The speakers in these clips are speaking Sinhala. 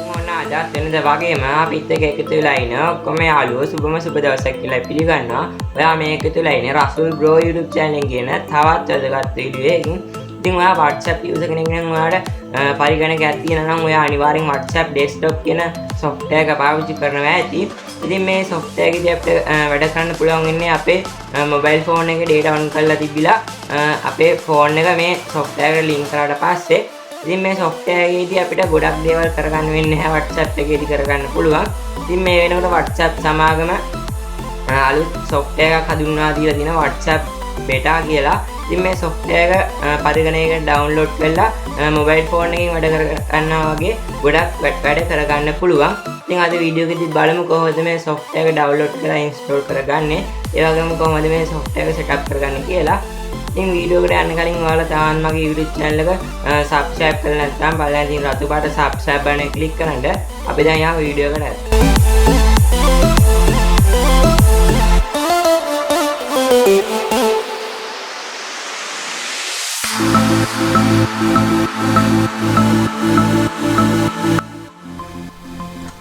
මොන අදත් වෙනද වගේම අපිත් එක්ක එකතු වෙලා ඉන්න ඔක්කොම යාළුවෝ සුබම සුබ දවසක් කියලා පිළිගන්නවා. ඔයා මේ එකතු වෙලා ඉන්නේ රසුල් බ්‍රෝ YouTube channel එකේ කියන තවත් වැදගත් වීඩියෝ එකකින්. ඉතින් ඔයා WhatsApp user කෙනෙක් නම් ඔයාලට පරිගණකයක් තියෙනවා නම් ඔයා අනිවාර්යෙන් WhatsApp desktop කියන software එක පාවිච්චි කරනවා ඇති. ඉතින් මේ software එකේදී අපිට වැඩ කරන්න පුළුවන් වෙන්නේ අපේ mobile phone එකේ data on කරලා තිබිලා අපේ phone එක මේ software එකට link කරාට පස්සේ ඉතින් මේ software එකේදී අපිට ගොඩක් දේවල් කරගන්න වෙන්නේ නැහැ WhatsApp එකේදී කරගන්න පුළුවන්. ඉතින් මේ වෙනකොට WhatsApp සමාගම අලුත් software එකක් හඳුන්වා දීලා තියෙනවා WhatsApp beta කියලා. ඉතින් මේ software එක පරිගණකයකට download කරලා mobile phone එකකින් වැඩ කරගන්නවා වගේ ගොඩක් වැඩ කරගන්න පුළුවන්. ඉතින් අද වීඩියෝ එකේදී බලමු කොහොමද මේ software එක download කරලා install කරගන්නේ. ඒ වගේම කොහොමද මේ software එක setup කරගන්නේ කියලා. ඉතින් වීඩියෝ එකට යන්න කලින් ඔයාලා තාම මගේ YouTube channel එක subscribe කරලා නැත්නම් බලන්න තියෙන රතු පාට subscribe බටන් එක click කරන්න. අපි දැන් යමු වීඩියෝ එකට.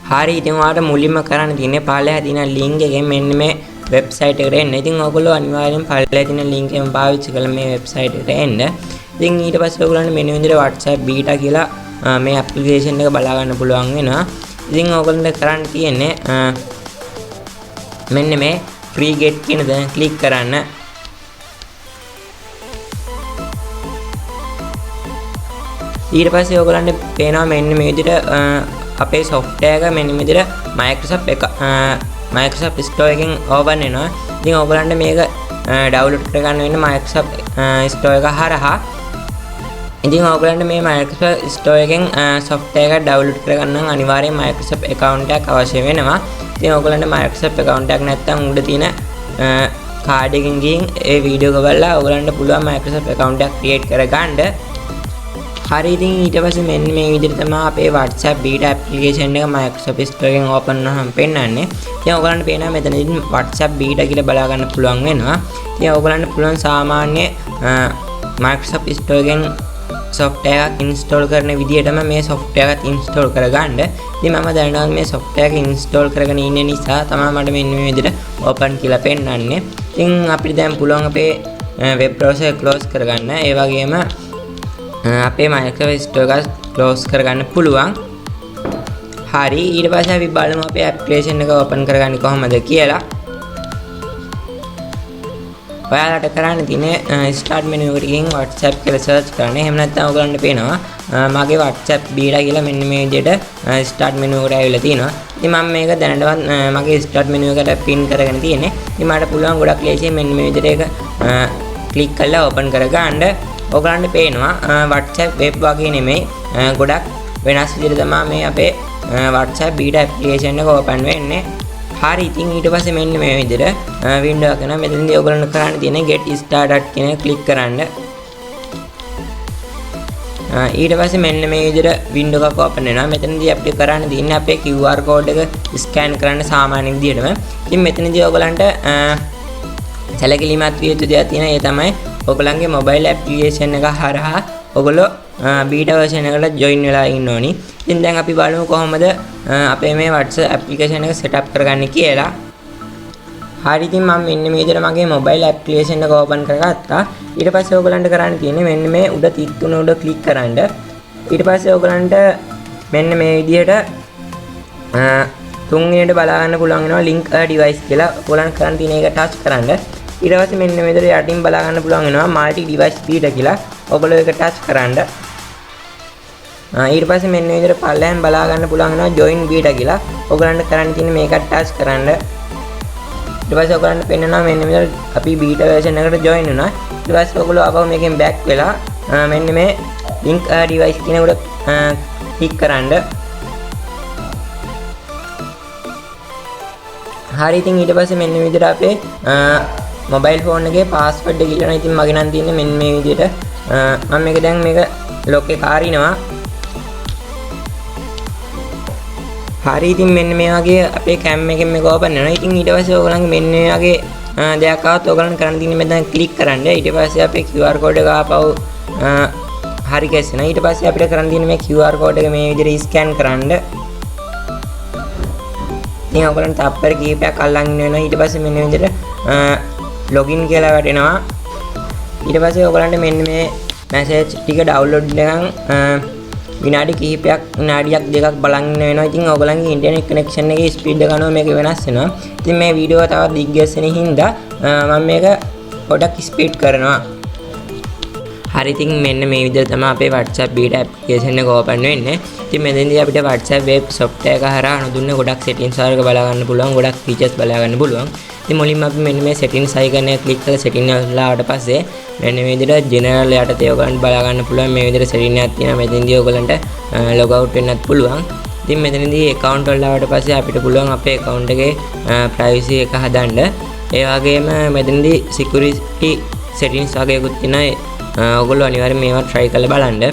හරි ඉතින් ඔයාලට මුලින්ම කරන්න තියෙන්නේ පහළ තියෙන link එකෙන් මෙන්න මේ website එකට එන්න. ඉතින් ඔයගොල්ලෝ අනිවාර්යෙන් පහළ තියෙන link එක පාවිච්චි කරලා මේ website එකට එන්න. ඉතින් ඊට පස්සේ ඔයගොල්ලන්ට මෙන්න විදිහට WhatsApp beta කියලා මේ application එක බලා ගන්න පුළුවන් වෙනවා. ඉතින් ඔයගොල්ලන්ට කරන්න තියෙන්නේ මෙන්න මේ free get කියන දේ click කරන්න. ඊට පස්සේ ඔයගොල්ලන්ට පේනවා මෙන්න මේ විදිහට අපේ software එක මෙන්න මේ විදිහට Microsoft Store එකෙන් open වෙනවා. ඉතින් ඔයගොල්ලන්ට මේක download කරගන්න වෙන්නේ Microsoft Store එක හරහා. ඉතින් ඔයගොල්ලන්ට මේ Microsoft Store එකෙන් software එක download කරගන්න නම් අනිවාර්යෙන් Microsoft account එකක් අවශ්‍ය වෙනවා. ඉතින් ඔයගොල්ලන්ට Microsoft account එකක් නැත්නම් උඩ තියෙන card එකකින් ගිහින් ඒ වීඩියෝ එක බලලා ඔයගොල්ලන්ට පුළුවන් Microsoft account එකක් create කරගන්න. හරි ඉතින් ඊට පස්සේ මෙන්න මේ විදිහට තමයි අපේ WhatsApp beta application එක Microsoft Store එකෙන් open වුණාම පෙන්නන්නේ. ඉතින් ඔයගොල්ලන්ට පේනවා මෙතනදී WhatsApp beta කියලා බලා ගන්න පුළුවන් වෙනවා. ඉතින් ඔයගොල්ලන්ට පුළුවන් සාමාන්‍ය Microsoft Store එකෙන් software එකක් install කරන විදිහටම මේ software එකත් install කරගන්න. ඉතින් මම දැනනවා මේ software එක install කරගෙන ඉන්න නිසා තමයි මට මෙන්න මේ විදිහට open කියලා පෙන්නන්නේ. ඉතින් අපිට දැන් පුළුවන් අපේ web browser close කරගන්න. ඒ වගේම අපේ Microsoft Store එක close කරගන්න පුළුවන්. හරි ඊට පස්සේ අපි බලමු අපේ application එක open කරගන්නේ කොහොමද කියලා. ඔයාලට කරන්න තියෙන්නේ start menu එකට ගිහින් WhatsApp කියලා search කරන්න. එහෙම නැත්නම් ඔයගලන්ට පේනවා මගේ WhatsApp beta කියලා මෙන්න මේ විදිහට start menu එකට ඇවිල්ලා තියෙනවා. ඉතින් මම මේක දැනටවත් මගේ start menu එකට pin කරගෙන තියෙන්නේ. ඉතින් මට පුළුවන් ගොඩක් ලේසියෙන් මෙන්න මේ විදිහට ඒක click කරලා open කරගන්න. ඔයගලන්ට පේනවා WhatsApp web වගේ නෙමෙයි ගොඩක් වෙනස් විදිහට තමයි මේ අපේ WhatsApp beta application එක open වෙන්නේ. හරි ඉතින් ඊට පස්සේ මෙන්න මේ විදිහට window එක කරනවා. මෙතනදී ඔයගලන්ට කරන්න තියෙන්නේ get started කියන එක click කරන්න. ඊට පස්සේ මෙන්න මේ විදිහට window එකක් open වෙනවා. මෙතනදී අපිට කරන්න තියෙන්නේ අපේ QR code එක scan කරන්න සාමාන්‍ය විදිහටම. ඉතින් මෙතනදී ඔයගලන්ට සැලකිලිමත් විය යුතු දෙයක් තියෙනවා. ඒ තමයි ඔයගලන්ගේ mobile application එක හරහා ඔයගොල්ලෝ beta version එකට join වෙලා ඉන්න ඕනි. ඉතින් දැන් අපි බලමු කොහොමද අපේ මේ WhatsApp application එක setup කරගන්නේ කියලා. හරි ඉතින් මම මෙන්න මේ විදිහට මගේ mobile application එක open කරගත්තා. ඊට පස්සේ ඔයගලන්ට කරන්න තියෙන්නේ මෙන්න මේ උඩ තිත් තුන උඩ click කරන්න. ඊට පස්සේ ඔයගලන්ට මෙන්න මේ විදිහට තුන්වෙනියට බලා ගන්න පුළුවන් වෙනවා link a device කියලා. ඔයගලන්ට කරන්න තියෙන එක touch කරන්න. ඊට පස්සේ මෙන්න මේ විදිහට යටින් බලා ගන්න පුළුවන් වෙනවා multi device beta කියලා. ඔයගොල්ලෝ ඒක touch කරන්න. ඊට පස්සේ මෙන්න මේ විදිහට පල්ලෙන් බලා ගන්න පුළුවන් වෙනවා join beta කියලා. ඔයගලන්ට කරන්න තියෙන්නේ මේකට touch කරන්න. ඊට පස්සේ ඔයගලන්ට පෙන්නනවා මෙන්න මේ විදිහට අපි beta version එකට join වෙනවා. ඊට පස්සේ ඔයගොල්ලෝ ආපහු මේකෙන් back වෙලා මෙන්න මේ link a device කියන උඩ click කරන්න. හරි ඉතින් ඊට පස්සේ මෙන්න මේ විදිහට අපේ mobile phone එකේ password එක ඉල්ලනවා. ඉතින් මගේ නම් තියෙන්නේ මෙන්න මේ විදිහට මම මේක දැන් මේක lock එක අරිනවා. හරි ඉතින් මෙන්න මේ වගේ අපේ cam එකෙන් මේක open වෙනවා. ඉතින් ඊට පස්සේ ඔයගලන්ගේ මෙන්න මේ වගේ දෙයක් ආවොත් ඔයගලන්ට කරන්න තියෙන්නේ මෙතන click කරන්න. ඊට පස්සේ අපේ QR code එක ආපහු හරි ගැස්සෙනවා. ඊට පස්සේ අපිට කරන්න තියෙන්නේ මේ QR code එක මේ විදිහට ස්කෑන් කරන්න. ඉතින් ඔයගලන්ට තප්පර කීපයක් අල්ලන් ඉන්න වෙනවා. ඊට පස්සේ මෙන්න මේ විදිහට login කියලා වැටෙනවා. ඊට පස්සේ ඔයගලන්ට මෙන්න මේ message ටික download එකෙන් විනාඩි කිහිපයක් විනාඩියක් දෙකක් බලන් ඉන්න වෙනවා. ඉතින් ඔයගලන්ගේ ඉන්ටර්නෙට් කනෙක්ෂන් එකේ ස්පීඩ් එක අනුව මේක වෙනස් වෙනවා. ඉතින් මේ වීඩියෝ තවත් දිග්ගැස්සෙන හින්දා මම මේක පොඩක් ස්පීඩ් කරනවා. හරි ඉතින් මෙන්න මේ විදිහට තමයි අපේ WhatsApp beta application එක open වෙන්නේ. ඉතින් මෙතෙන්දී අපිට WhatsApp web software එක හරහා අනුදුන්න ගොඩක් settings වර්ග බලා ගන්න පුළුවන්. ගොඩක් features බලා ගන්න පුළුවන්. ඉතින් මුලින්ම අපි මෙන්න මේ settings icon එක click කරලා setting වල ආවට පස්සේ මෙන්න මේ විදිහට general යටතේ ඔයගලන්ට බලා ගන්න පුළුවන්. මේ විදිහට setting එකක් තියෙනවා. මෙතෙන්දී ඔයගලන්ට log out වෙන්නත් පුළුවන්. ඉතින් මෙතනදී account වල ආවට පස්සේ අපිට පුළුවන් අපේ account එකේ privacy එක හදන්න. ඒ වගේම මෙතනදී security settings වගේකුත් තියෙනවා. ඔයගොල්ලෝ අනිවාර්යෙන් මේවා try කරලා බලන්න.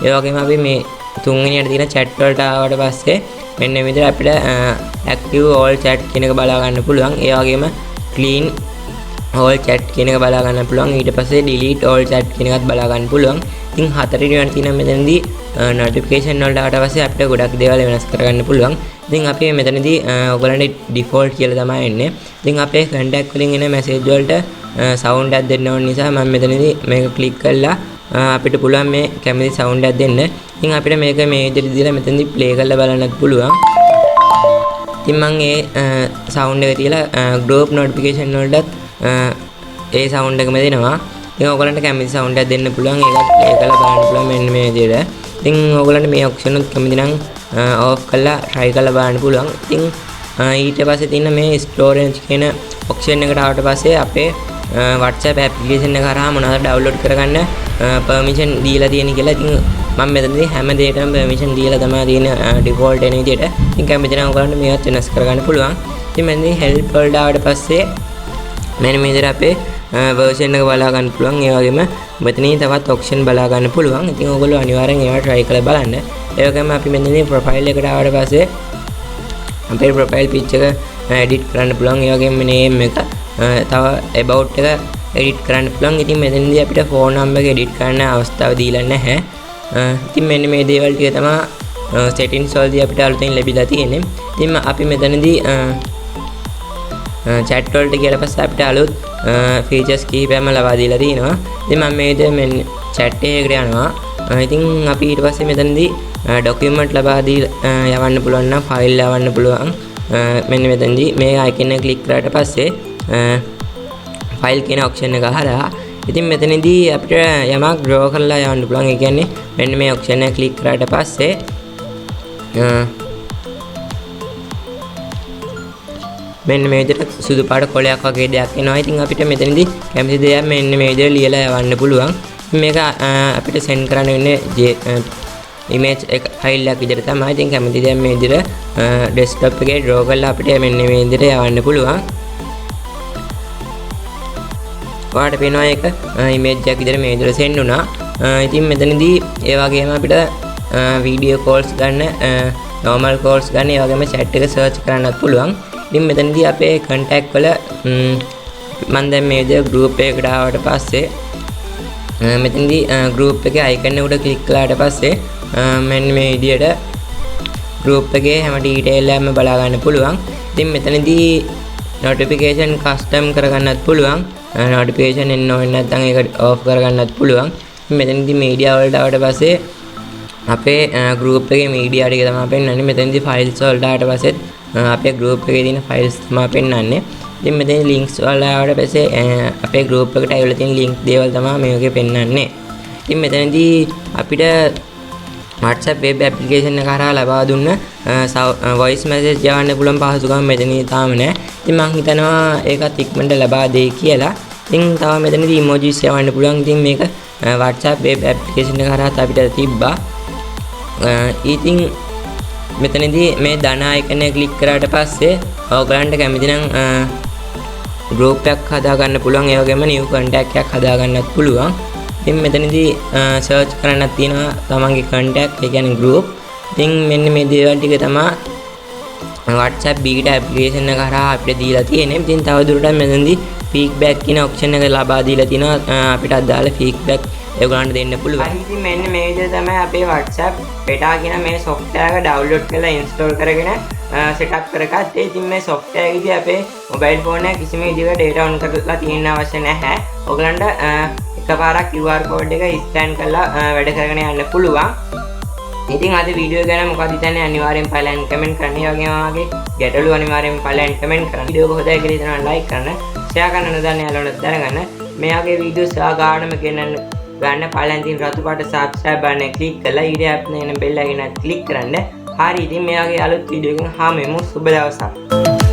ඒ වගේම අපි මේ තුන්වෙනියට තියෙන chat වලට ආවට පස්සේ මෙන්න මේ විදිහට අපිට active all chat කියන එක බලා ගන්න පුළුවන්. ඒ වගේම clean all chat කියන එක බලා ගන්න පුළුවන්. ඊට පස්සේ delete all chat කියන එකත් බලා ගන්න පුළුවන්. ඉතින් හතරවෙනියට තියෙන මෙතනදී notification වලට ආවට පස්සේ අපිට ගොඩක් දේවල් වෙනස් කරගන්න පුළුවන්. ඉතින් අපි මෙතනදී ඔයගලන්ට default කියලා තමයි එන්නේ. ඉතින් අපේ contact වලින් එන message වලට sound එකක් දෙන්න ඕන නිසා මම මෙතනදී මේක click කරලා අපිට පුළුවන් මේ කැමති sound එකක් දෙන්න. ඉතින් අපිට මේක මේ විදිහට දීලා මෙතනදී play කරලා බලන්නත් පුළුවන්. ඉතින් මම ඒ sound එක තියලා group notification වලටත් ඒ sound එකම දෙනවා. ඉතින් ඔයගලන්ට කැමති sound එකක් දෙන්න පුළුවන්. ඒකත් play කරලා බලන්න පුළුවන් මෙන්න මේ විදිහට. ඉතින් ඔයගලන්ට මේ option එක කැමති නම් off කරලා try කරලා බලන්න පුළුවන්. ඉතින් ඊට පස්සේ තියෙන මේ storage කියන option එකට ආවට පස්සේ අපේ WhatsApp application එක කරා මොනවද download කරගන්න permission දීලා තියෙන කියලා. ඉතින් මම මෙතනදී හැම දෙයකටම permission දීලා තමයි තියෙන default එන විදිහට. ඉතින් කැමති නම් ඔයගලන්ට මේවත් වෙනස් කරගන්න පුළුවන්. ඉතින් මෙතනදී help වලට ආවට පස්සේ මෙන්න මේ විදිහට අපේ version එක බලා ගන්න පුළුවන්. ඒ වගේම මෙතනින් තවත් option බලා ගන්න පුළුවන්. ඉතින් ඔයගොල්ලෝ අනිවාර්යෙන් ඒවා try කරලා බලන්න. ඒ වගේම අපි මෙතනදී profile එකට ආවට පස්සේ අපේ profile picture එක edit කරන්න පුළුවන්. ඒ වගේම name එක තව about එක edit කරන්න පුළුවන්. ඉතින් මෙතනදී අපිට phone number එක edit කරන්න අවස්ථාව දීලා නැහැ. ඉතින් මෙන්න මේ දේවල් ටික තමයි settings වලදී අපිට අලුතෙන් ලැබිලා තියෙන්නේ. ඉතින් අපි මෙතනදී chat වලට ගියලා පස්සේ අපිට අලුත් features කිහිපයක්ම ලබා දීලා තියෙනවා. ඉතින් මම මේ විදිහට මෙන්න chat එකකට යනවා. ඉතින් අපි ඊට පස්සේ මෙතනදී document ලබා දීලා යවන්න පුළුවන් නම් file යවන්න පුළුවන්. මෙන්න මෙතනදී මේ icon එක click කරාට පස්සේ file කියන option එක හරහා ඉතින් මෙතනදී අපිට යමක් draw කරලා යවන්න පුළුවන්. ඒ කියන්නේ මෙන්න මේ option එක click කරාට පස්සේ මෙන්න මේ විදිහට සුදු පාට කොලයක් වගේ දෙයක් එනවා. ඉතින් අපිට මෙතනදී කැමති දෙයක් මෙන්න මේ විදිහට ලියලා යවන්න පුළුවන්. මේක අපිට send කරන්න වෙන්නේ image එක file එකක් විදිහට තමයි. ඉතින් කැමති දෙයක් මේ විදිහට desktop එකේ draw කරලා අපිට මෙන්න මේ විදිහට යවන්න පුළුවන්. ඔයාලට පේනවා ඒක image එකක් විදිහට මේ විදිහට send වුණා. ඉතින් මෙතනදී ඒ වගේම අපිට video calls ගන්න, normal calls ගන්න, ඒ වගේම chat එක search කරන්නත් පුළුවන්. ඉතින් මෙතනදී අපේ contact වල මම දැන් මේ විදිහට group එකකට ආවට පස්සේ මෙතනදී group එකේ icon එකට click කළාට පස්සේ මෙන්න මේ විදිහට group එකේ හැම detail එකක්ම බලා ගන්න පුළුවන්. ඉතින් මෙතනදී notification custom කරගන්නත් පුළුවන්. notification එන්න ඕනේ නැත්නම් ඒක off කරගන්නත් පුළුවන්. මෙතනදී media වලට ආවට පස්සේ අපේ group එකේ media ටික තමයි පෙන්වන්නේ. මෙතනදී files වලට ආවට පස්සේ අපේ group එකේ තියෙන files තමයි පෙන්වන්නේ. ඉතින් මෙතන links වල ආවට පස්සේ අපේ group එකට ඇවිල්ලා තියෙන link දේවල් තමයි මේකේ පෙන්වන්නේ. ඉතින් මෙතනදී අපිට WhatsApp web application එක කරා ලබා දුන්න voice message යවන්න පුළුවන් පහසුකම් මෙතනදී තාම නැහැ. ඉතින් මම හිතනවා ඒකත් ඉක්මනට ලබා දෙයි කියලා. ඉතින් තව මෙතනදී emojis යවන්න පුළුවන්. ඉතින් මේක WhatsApp web application එක කරා අපිට තිබ්බා. ඉතින් මෙතනදී මේ ධන icon එක click කරාට පස්සේ ඔයගලන්ට කැමති නම් group එකක් හදා ගන්න පුළුවන්. ඒ වගේම new contact එකක් හදා ගන්නත් පුළුවන්. ඉතින් මෙතනදී search කරන්නත් තියෙනවා තමන්ගේ contact, ඒ කියන්නේ group. ඉතින් මෙන්න මේ දේවල් ටික තමයි WhatsApp beta application එක කරා අපිට දීලා තියෙන්නේ. ඉතින් තව දුරටත් මෙතනදී feedback කියන option එක ලබා දීලා තිනවා. අපිට අදාළ feedback ඒගොල්ලන්ට දෙන්න පුළුවන්. ඉතින් මෙන්න මේ විදිහට තමයි අපේ WhatsApp beta කියන මේ software එක download කරලා install කරගෙන setup කරගත්තේ. ඉතින් මේ software එකේදී අපේ mobile phone එක කිසිම විදිහකට data on කරලා තියෙන්න අවශ්‍ය නැහැ. ඔයගලන්ට එකපාරක් QR code එක scan කරලා වැඩ කරගෙන යන්න පුළුවන්. ඉතින් අද වීඩියෝ ගැන මොකක්ද හිතන්නේ අනිවාර්යෙන් පළයන් කමෙන්ට් කරන්න. ඒ වගේම ඔයාගේ ගැටලු අනිවාර්යෙන් පළයන් කමෙන්ට් කරන්න. වීඩියෝ එක හොඳයි කියලා හිතනවා ලයික් කරන්න, ෂෙයා කරන්න නොදන්න යාළුවන්ට දැනගන්න. මේ වගේ වීඩියෝස් ආගාඩම ගෙනන්න ගන්න පළයන් තියෙන රතු පාට subscribe බටන් එක ක්ලික් කරලා ඊට අපේ එන බෙල් එකෙන් ක්ලික් කරන්න. හරි ඉතින් මේ වගේ අලුත් වීඩියෝ එකකින් හාමෙමු. සුබ දවසක්.